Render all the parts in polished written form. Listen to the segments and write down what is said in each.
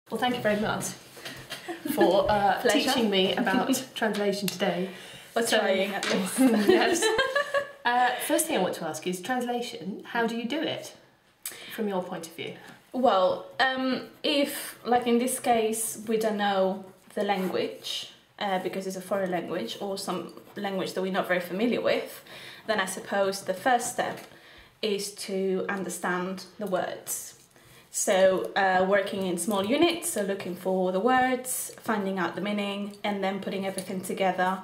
Well, thank you very much for teaching me about translation today. For trying at least. Yes. First thing I want to ask is translation. How do you do it, from your point of view? Well, if, like in this case, we don't know the language, because it's a foreign language or some language that we're not very familiar with, then I suppose the first step is to understand the words. So working in small units, so looking for the words, finding out the meaning, and then putting everything together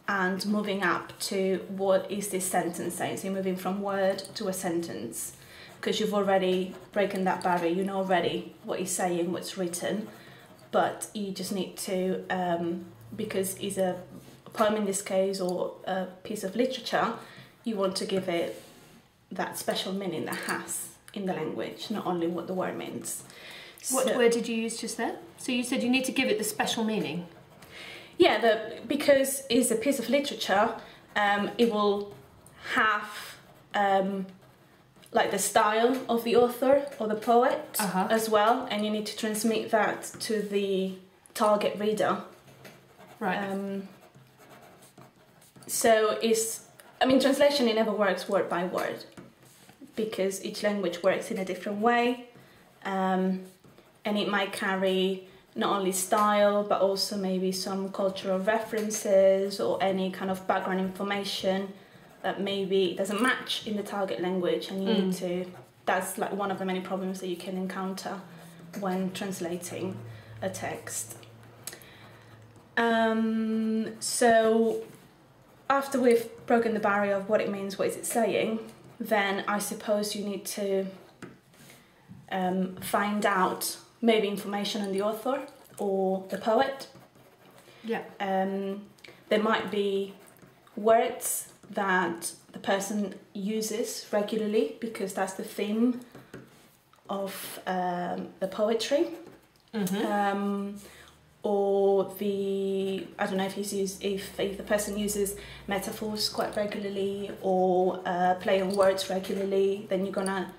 and moving up to what is this sentence saying. So you're moving from word to a sentence, because you've already broken that barrier, you know already what he's saying, what's written, but you just need to, because it's a poem in this case or a piece of literature, you want to give it that special meaning that has in the language, not only what the word means. What word did you use just there? So you said you need to give it the special meaning. Yeah, because it's a piece of literature, it will have like the style of the author or the poet as well, and you need to transmit that to the target reader. Right. So translation, it never works word by word, because each language works in a different way, and it might carry not only style but also maybe some cultural references or any kind of background information that maybe doesn't match in the target language, and you need to, that's like one of the many problems that you can encounter when translating a text. So after we've broken the barrier of what it means, what is it saying, then I suppose you need to find out maybe information on the author or the poet. Yeah. There might be words that the person uses regularly because that's the theme of the poetry. Or I don't know if the person uses metaphors quite regularly or play on words regularly, then you're gonna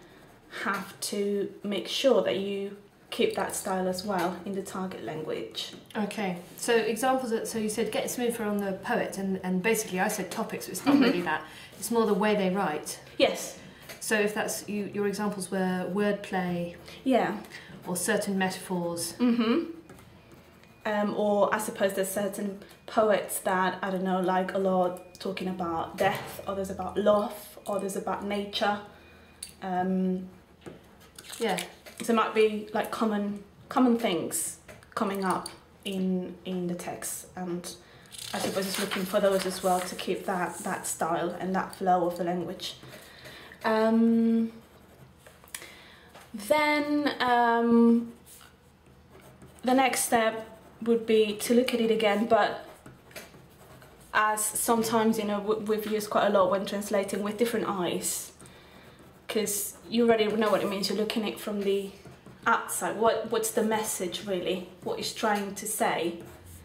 have to make sure that you keep that style as well in the target language. Okay, so examples, so you said get smoother on the poet, and basically I said topics, but it's not really that, it's more the way they write. Yes. So if that's, your examples were wordplay, yeah, or certain metaphors. Or I suppose there's certain poets that, I don't know, like a lot talking about death, others about love, others about nature. Yeah. So it might be like common things coming up in the text, and I suppose it's looking for those as well to keep that style and that flow of the language. Then the next step would be to look at it again, but as sometimes, you know, we've used quite a lot when translating, with different eyes, because you already know what it means. You're looking at it from the outside. What's the message really? What it's trying to say?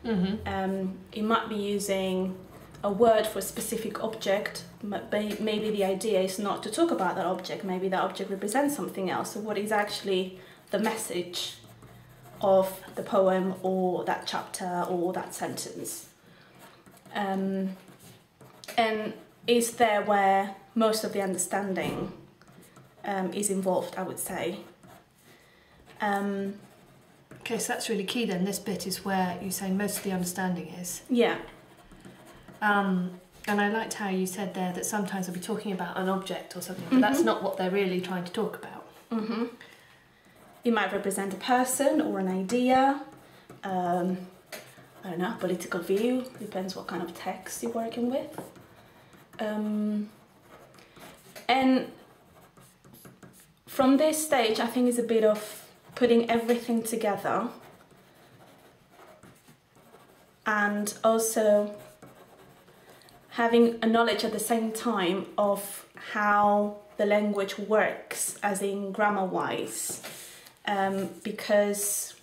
It might be using a word for a specific object. Maybe the idea is not to talk about that object. Maybe that object represents something else. So what is actually the message of the poem or that chapter or that sentence? And is there where most of the understanding is involved, I would say. Okay, so that's really key then. This bit is where you're saying most of the understanding is. Yeah. And I liked how you said there that sometimes they'll be talking about an object or something, but that's not what they're really trying to talk about. It might represent a person or an idea, I don't know, political view, depends what kind of text you're working with. And from this stage, I think it's a bit of putting everything together and also having a knowledge at the same time of how the language works, as in grammar-wise. Because,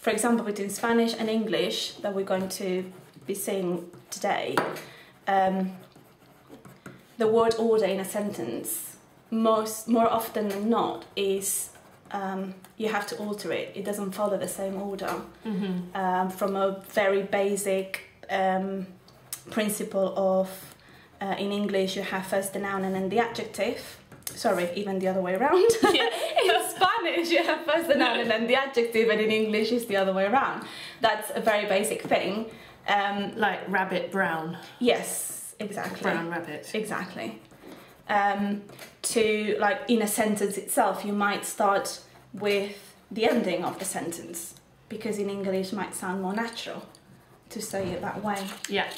for example, between Spanish and English, that we're going to be seeing today, the word order in a sentence, more often than not, is you have to alter it. It doesn't follow the same order. From a very basic principle of, in English, you have first the noun and then the adjective. Sorry, even the other way around. In Spanish, you have first the noun and then the adjective, and in English, it's the other way around. That's a very basic thing. Like rabbit, brown. Yes, exactly. Brown rabbit. Exactly. To, like, in a sentence itself, you might start with the ending of the sentence, because in English it might sound more natural to say it that way. Yeah.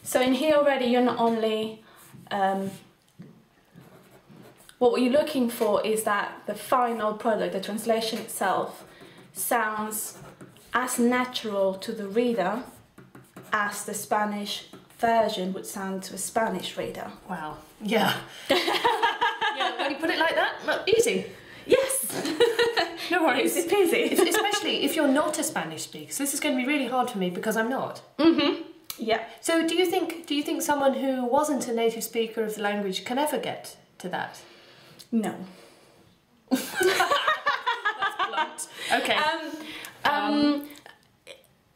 So in here already, you're not only... what you're looking for is that the final product, the translation itself, sounds as natural to the reader as the Spanish version would sound to a Spanish reader. Wow. Yeah. Yeah, when you put it like that, well, easy. Yes. No worries. Easy peasy. Especially if you're not a Spanish speaker. So this is going to be really hard for me because I'm not. Yeah. So do you think someone who wasn't a native speaker of the language can ever get to that? No. That's blunt. Okay.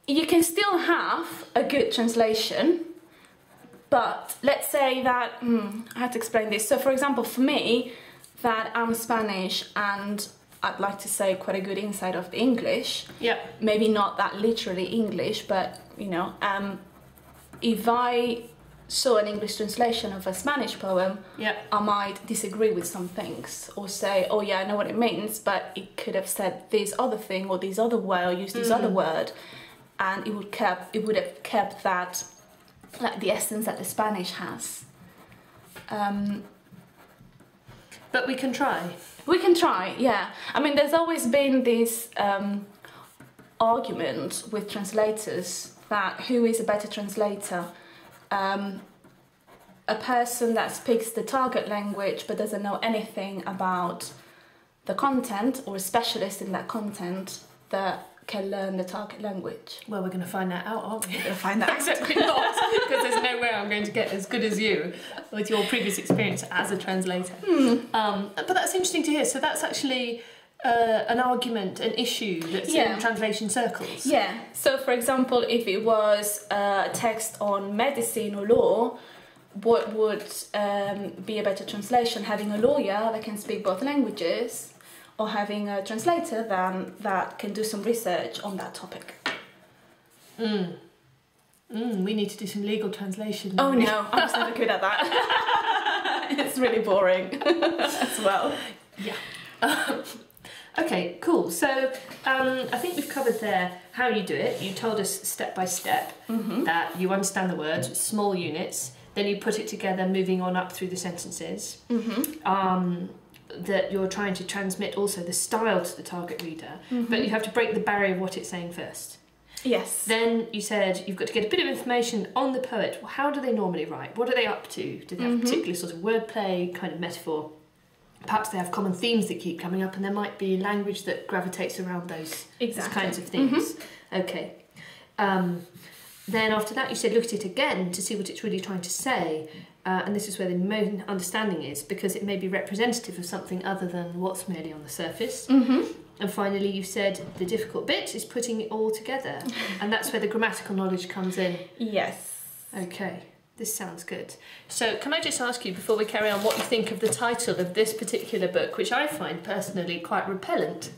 You can still have a good translation, but let's say that I have to explain this. So, for example, for me, that I'm Spanish and I'd like to say quite a good insight of the English. Yeah. Maybe not that literally English, but you know, if I saw an English translation of a Spanish poem, I might disagree with some things or say, oh yeah, I know what it means, but it could have said this other thing or this other word or used this other word, and it would have kept that, like, the essence that the Spanish has. But we can try. We can try, yeah. I mean, there's always been this argument with translators that who is a better translator? A person that speaks the target language but doesn't know anything about the content, or a specialist in that content that can learn the target language. Well, we're going to find that out, aren't we? We're going to find that out. Except we're not, because there's no way I'm going to get as good as you with your previous experience as a translator. But that's interesting to hear. So that's actually an argument, an issue that's in translation circles. Yeah. So, for example, if it was a text on medicine or law, what would be a better translation? Having a lawyer that can speak both languages, or having a translator that can do some research on that topic? We need to do some legal translation. Oh no, I'm just never good at that. It's really boring as well. Yeah. Okay, cool. So I think we've covered there how you do it. You told us step by step that you understand the words, small units, then you put it together, moving on up through the sentences. That you're trying to transmit also the style to the target reader, but you have to break the barrier of what it's saying first. Yes. Then you said you've got to get a bit of information on the poet. Well, how do they normally write? What are they up to? Do they have a particular sort of wordplay, kind of metaphor? Perhaps they have common themes that keep coming up, and there might be language that gravitates around those kinds of things. Okay. Then after that you said look at it again to see what it's really trying to say. And this is where the main understanding is, because it may be representative of something other than what's merely on the surface. And finally you said the difficult bit is putting it all together. And that's where the grammatical knowledge comes in. Yes. Okay, this sounds good. So can I just ask you, before we carry on, what you think of the title of this particular book, which I find personally quite repellent?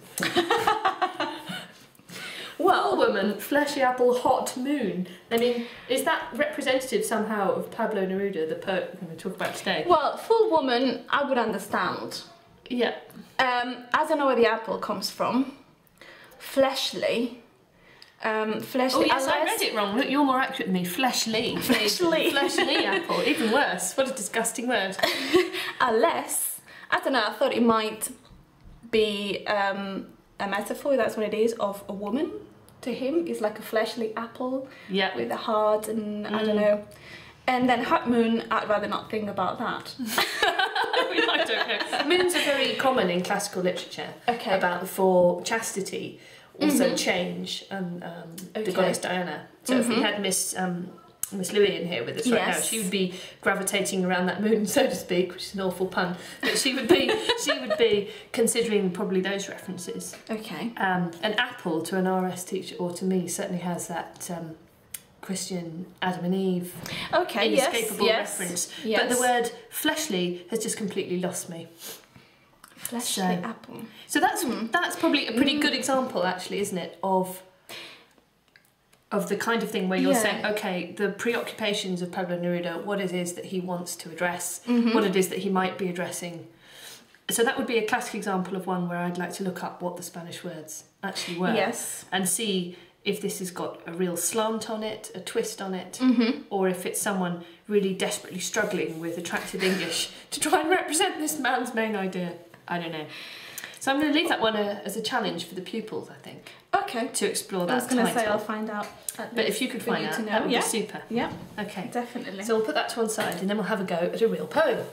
Well, woman, fleshy apple, hot moon. I mean, is that representative somehow of Pablo Neruda, the poet we're going to talk about today? Well, full woman, I would understand. Yeah. I don't know where the apple comes from. Fleshly. Fleshly. Oh yes, I read it wrong. Look, you're more accurate than me. Fleshly. Fleshly. Fleshly apple. Even worse. What a disgusting word. Unless, I don't know, I thought it might be a metaphor, that's what it is, of a woman. To him, it's like a fleshly apple with a heart, and I don't know. And then hot moon, I'd rather not think about that. I don't know. Moons are very common in classical literature. Okay. About for chastity, also change, and the goddess Diana. So if we had Miss Miss Louie in here with us right now, Yes. she would be gravitating around that moon, so to speak, which is an awful pun. But she would be considering probably those references. Okay. An apple to an RS teacher or to me certainly has that Christian Adam and Eve inescapable reference. Yes. But the word fleshly has just completely lost me. Fleshly apple. So that's probably a pretty good example, actually, isn't it, of the kind of thing where you're saying, okay, the preoccupations of Pablo Neruda, what it is that he wants to address, what it is that he might be addressing. So that would be a classic example of one where I'd like to look up what the Spanish words actually were. Yes. And see if this has got a real slant on it, a twist on it, or if it's someone really desperately struggling with attractive English to try and represent this man's main idea. I don't know. So I'm going to leave that one as a challenge for the pupils, I think. Okay. To explore that I was going to say title. I'll find out. But if you could find out, that would be super. Yeah, Okay. definitely. So we'll put that to one side and then we'll have a go at a real poem.